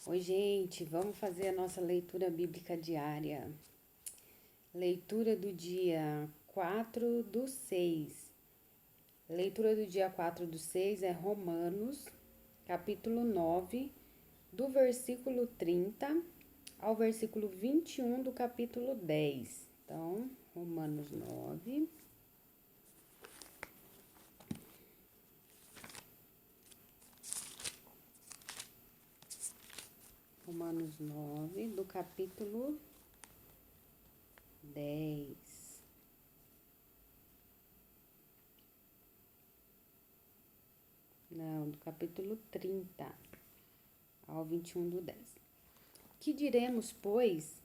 Oi, gente, vamos fazer a nossa leitura bíblica diária. Leitura do dia 4/6. Leitura do dia 4/6 é Romanos, capítulo 9, do versículo 30 ao versículo 21 do capítulo 10. Então, Romanos 9. Romanos 9, do capítulo 10. Não, do capítulo 30 ao 21 do 10. Que diremos, pois,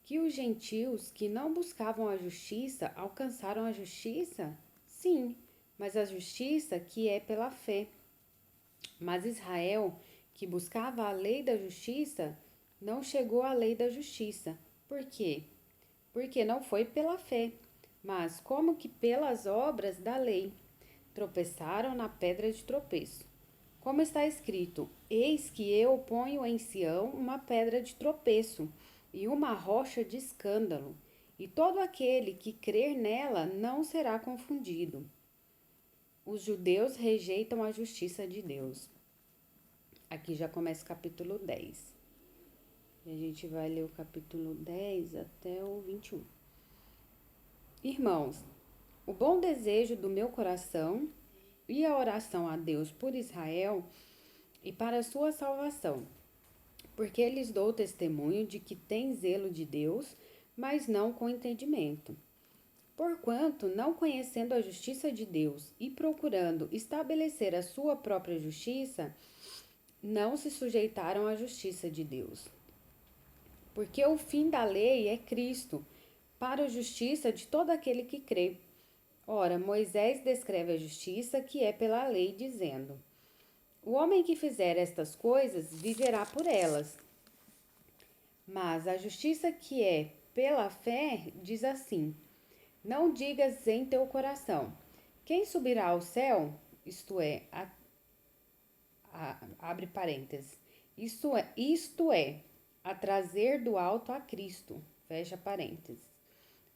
que os gentios que não buscavam a justiça alcançaram a justiça? Sim, mas a justiça que é pela fé. Mas Israel, que buscava a lei da justiça, não chegou à lei da justiça. Por quê? Porque não foi pela fé, mas como que pelas obras da lei. Tropeçaram na pedra de tropeço. Como está escrito: Eis que eu ponho em Sião uma pedra de tropeço e uma rocha de escândalo, e todo aquele que crer nela não será confundido. Os judeus rejeitam a justiça de Deus. Aqui já começa o capítulo 10. E a gente vai ler o capítulo 10 até o 21. Irmãos, o bom desejo do meu coração e a oração a Deus por Israel e para a sua salvação, porque lhes dou testemunho de que tem zelo de Deus, mas não com entendimento. Porquanto, não conhecendo a justiça de Deus e procurando estabelecer a sua própria justiça, não se sujeitaram à justiça de Deus. Porque o fim da lei é Cristo, para a justiça de todo aquele que crê. Ora, Moisés descreve a justiça que é pela lei, dizendo: O homem que fizer estas coisas viverá por elas. Mas a justiça que é pela fé diz assim: Não digas em teu coração: Quem subirá ao céu? Isto é, abre parênteses. Isto é, a trazer do alto a Cristo. Fecha parênteses.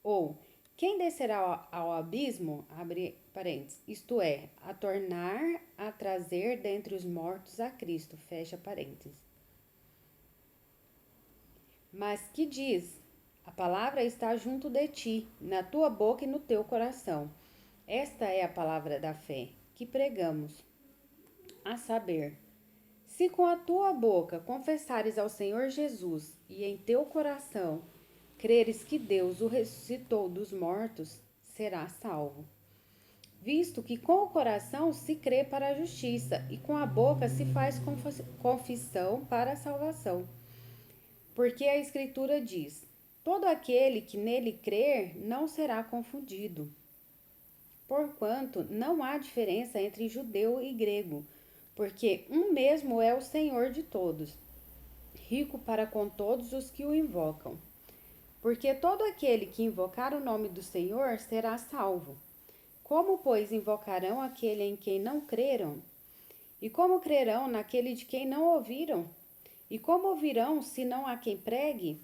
Ou, quem descerá ao abismo? Abre parênteses. Isto é, a tornar a trazer dentre os mortos a Cristo. Fecha parênteses. Mas que diz: A palavra está junto de ti, na tua boca e no teu coração. Esta é a palavra da fé que pregamos, a saber, se com a tua boca confessares ao Senhor Jesus e em teu coração creres que Deus o ressuscitou dos mortos, serás salvo. Visto que com o coração se crê para a justiça e com a boca se faz confissão para a salvação. Porque a Escritura diz: Todo aquele que nele crer não será confundido. Porquanto não há diferença entre judeu e grego, porque um mesmo é o Senhor de todos, rico para com todos os que o invocam. Porque todo aquele que invocar o nome do Senhor será salvo. Como, pois, invocarão aquele em quem não creram? E como crerão naquele de quem não ouviram? E como ouvirão se não há quem pregue?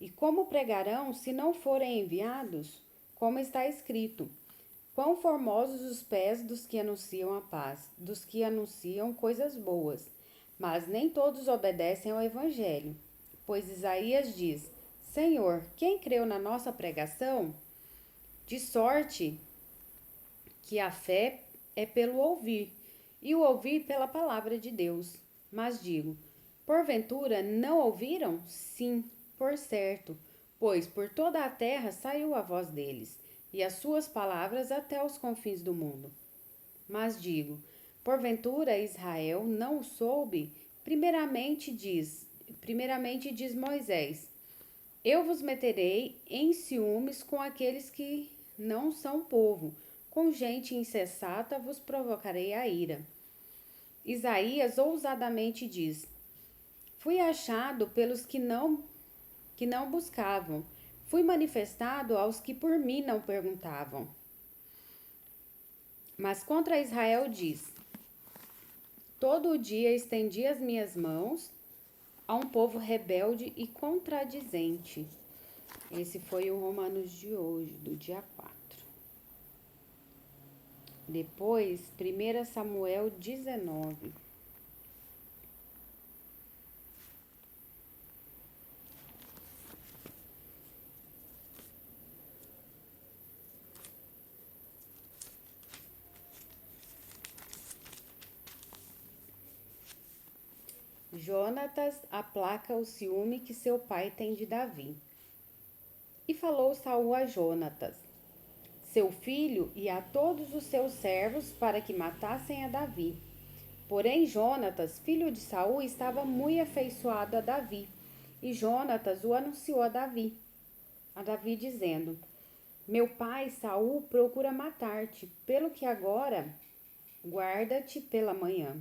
E como pregarão se não forem enviados? Como está escrito: Quão formosos os pés dos que anunciam a paz, dos que anunciam coisas boas. Mas nem todos obedecem ao evangelho. Pois Isaías diz: Senhor, quem creu na nossa pregação? De sorte que a fé é pelo ouvir, e o ouvir pela palavra de Deus. Mas digo: porventura não ouviram? Sim, por certo, pois por toda a terra saiu a voz deles, e as suas palavras até os confins do mundo. Mas digo: porventura Israel não o soube? Primeiramente diz Moisés: Eu vos meterei em ciúmes com aqueles que não são povo, com gente insensata vos provocarei a ira. Isaías ousadamente diz: Fui achado pelos que não buscavam, fui manifestado aos que por mim não perguntavam. Mas contra Israel diz: todo dia estendi as minhas mãos a um povo rebelde e contradizente. Esse foi o Romanos de hoje, do dia 4. Depois, 1 Samuel 19. Jonatas aplaca o ciúme que seu pai tem de Davi. E falou Saul a Jonatas, seu filho, e a todos os seus servos para que matassem a Davi. Porém, Jonatas, filho de Saul, estava muito afeiçoado a Davi. E Jonatas o anunciou a Davi dizendo: Meu pai Saul procura matar-te, pelo que agora guarda-te pela manhã.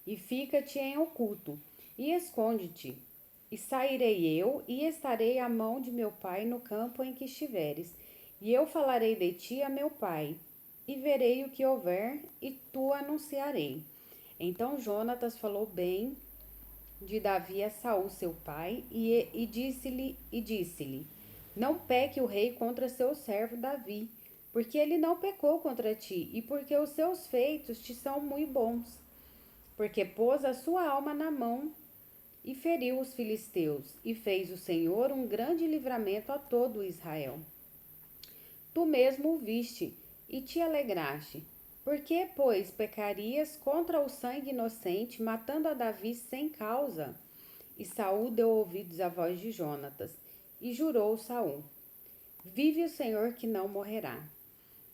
E fica-te em oculto, e esconde-te. E sairei eu, e estarei à mão de meu pai no campo em que estiveres. E eu falarei de ti a meu pai, e verei o que houver, e tu anunciarei. Então Jonatas falou bem de Davi a Saul seu pai, e disse-lhe, não peque o rei contra seu servo Davi, porque ele não pecou contra ti, e porque os seus feitos te são muito bons. Porque pôs a sua alma na mão e feriu os filisteus, e fez o Senhor um grande livramento a todo Israel. Tu mesmo o viste, e te alegraste. Por que, pois, pecarias contra o sangue inocente, matando a Davi sem causa? E Saul deu ouvidos à voz de Jonatas, e jurou Saul: Vive o Senhor que não morrerá.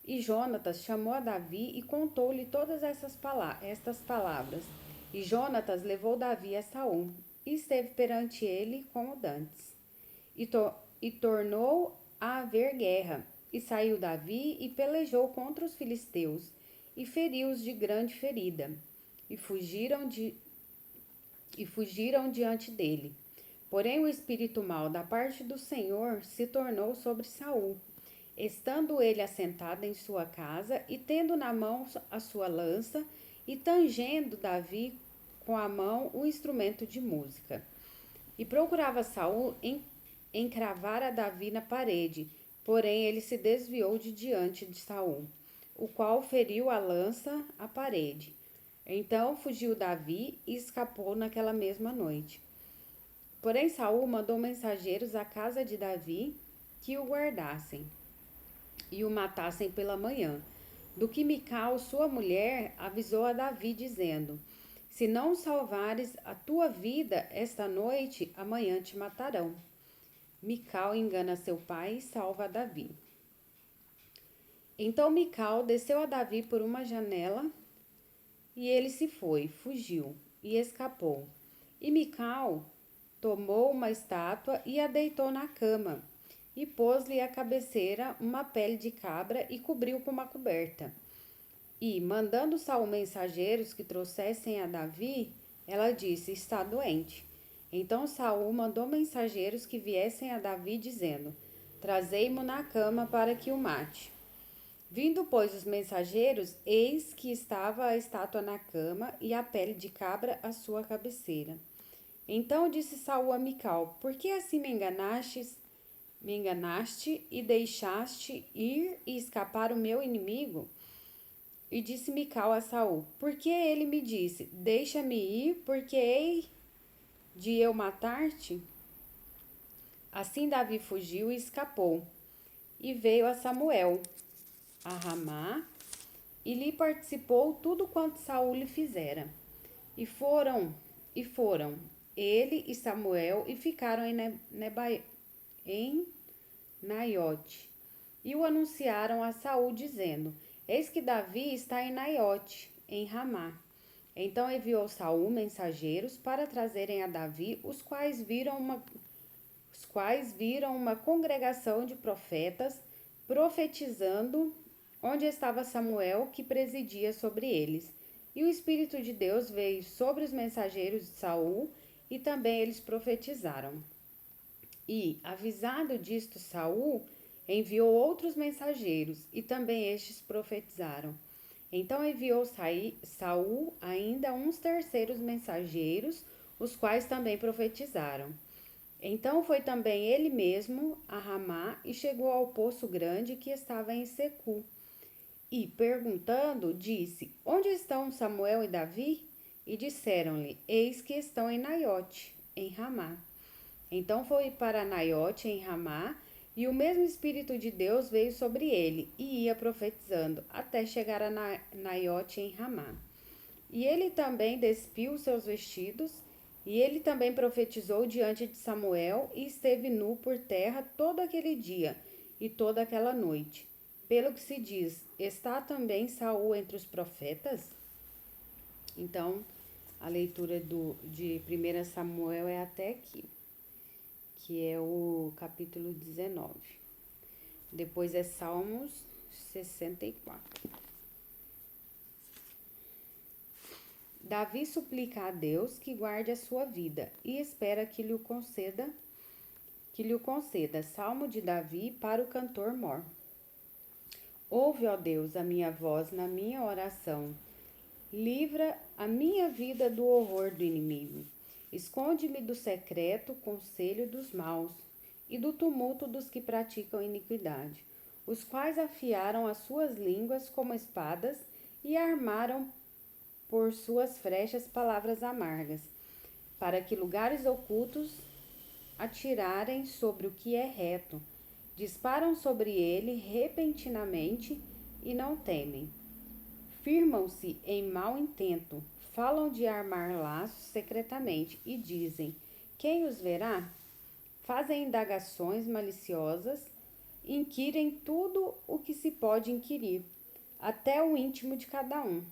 E Jonatas chamou a Davi e contou-lhe todas estas palavras. E Jonatas levou Davi a Saul, e esteve perante ele como dantes. E tornou a haver guerra, e saiu Davi e pelejou contra os filisteus, e feriu-os de grande ferida, e fugiram diante dele. Porém o espírito mau da parte do Senhor se tornou sobre Saul, estando ele assentado em sua casa, e tendo na mão a sua lança, e tangendo Davi com a mão o instrumento de música. E procurava Saul encravar a Davi na parede, porém ele se desviou de diante de Saul, o qual feriu a lança à parede. Então fugiu Davi e escapou naquela mesma noite. Porém Saul mandou mensageiros à casa de Davi que o guardassem e o matassem pela manhã. Do que Mical, sua mulher, avisou a Davi, dizendo: Se não salvares a tua vida esta noite, amanhã te matarão. Mical engana seu pai e salva a Davi. Então Mical desceu a Davi por uma janela, e ele se foi, fugiu e escapou. E Mical tomou uma estátua e a deitou na cama, e pôs-lhe à cabeceira uma pele de cabra e cobriu com uma coberta. E, mandando Saul mensageiros que trouxessem a Davi, ela disse: Está doente. Então Saul mandou mensageiros que viessem a Davi, dizendo: Trazei-mo na cama para que o mate. Vindo, pois, os mensageiros, eis que estava a estátua na cama e a pele de cabra à sua cabeceira. Então disse Saul a Mical: Por que assim me enganaste e deixaste ir e escapar o meu inimigo? E disse Mical a Saul: Por que ele me disse: Deixa-me ir, porque hei de eu matar-te? Assim Davi fugiu e escapou, e veio a Samuel a Ramá, e lhe participou tudo quanto Saul lhe fizera. E foram ele e Samuel, e ficaram em Naiote. E o anunciaram a Saul, dizendo: Eis que Davi está em Naiote, em Ramá. Então enviou Saul mensageiros para trazerem a Davi, os quais viram uma congregação de profetas profetizando onde estava Samuel, que presidia sobre eles. E o Espírito de Deus veio sobre os mensageiros de Saul, e também eles profetizaram. E, avisado disto Saul, enviou outros mensageiros, e também estes profetizaram. Então enviou Saul ainda uns terceiros mensageiros, os quais também profetizaram. Então foi também ele mesmo a Ramá e chegou ao poço grande que estava em Secu. E, perguntando, disse: Onde estão Samuel e Davi? E disseram-lhe: Eis que estão em Naiote, em Ramá. Então foi para Naiote, em Ramá, e o mesmo Espírito de Deus veio sobre ele, e ia profetizando, até chegar a Naiote, em Ramá. E ele também despiu seus vestidos, e ele também profetizou diante de Samuel, e esteve nu por terra todo aquele dia e toda aquela noite. Pelo que se diz, está também Saul entre os profetas? Então, a leitura de 1 Samuel é até aqui, que é o capítulo 19. Depois é Salmos 64. Davi suplica a Deus que guarde a sua vida e espera que lhe o conceda. Salmo de Davi para o cantor mor. Ouve, ó Deus, a minha voz na minha oração. Livra a minha vida do horror do inimigo. Esconde-me do secreto conselho dos maus e do tumulto dos que praticam iniquidade, os quais afiaram as suas línguas como espadas e armaram por suas frechas palavras amargas, para que lugares ocultos atirarem sobre o que é reto. Disparam sobre ele repentinamente e não temem. Firmam-se em mau intento, falam de armar laços secretamente e dizem: Quem os verá? Fazem indagações maliciosas, inquirem tudo o que se pode inquirir, até o íntimo de cada um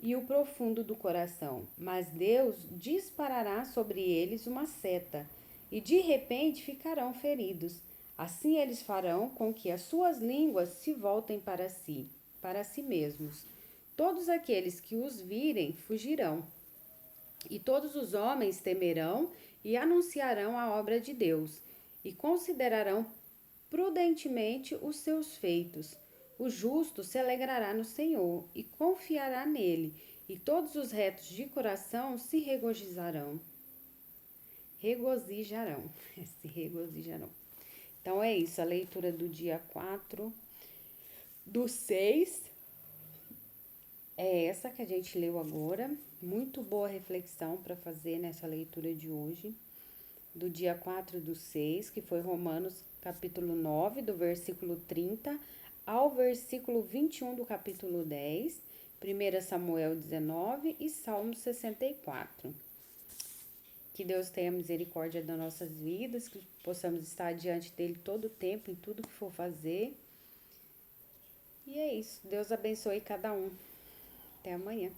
e o profundo do coração. Mas Deus disparará sobre eles uma seta, e de repente ficarão feridos. Assim eles farão com que as suas línguas se voltem para si mesmos. Todos aqueles que os virem fugirão, e todos os homens temerão e anunciarão a obra de Deus, e considerarão prudentemente os seus feitos. O justo se alegrará no Senhor e confiará nele, e todos os retos de coração se regozijarão. Se regozijarão. Então é isso, a leitura do dia 4/6 é essa que a gente leu agora. Muito boa reflexão para fazer nessa leitura de hoje, do dia 4/6, que foi Romanos capítulo 9, do versículo 30 ao versículo 21 do capítulo 10, 1 Samuel 19 e Salmo 64. Que Deus tenha misericórdia das nossas vidas, que possamos estar diante dele todo o tempo, em tudo que for fazer. E é isso. Deus abençoe cada um. Até amanhã.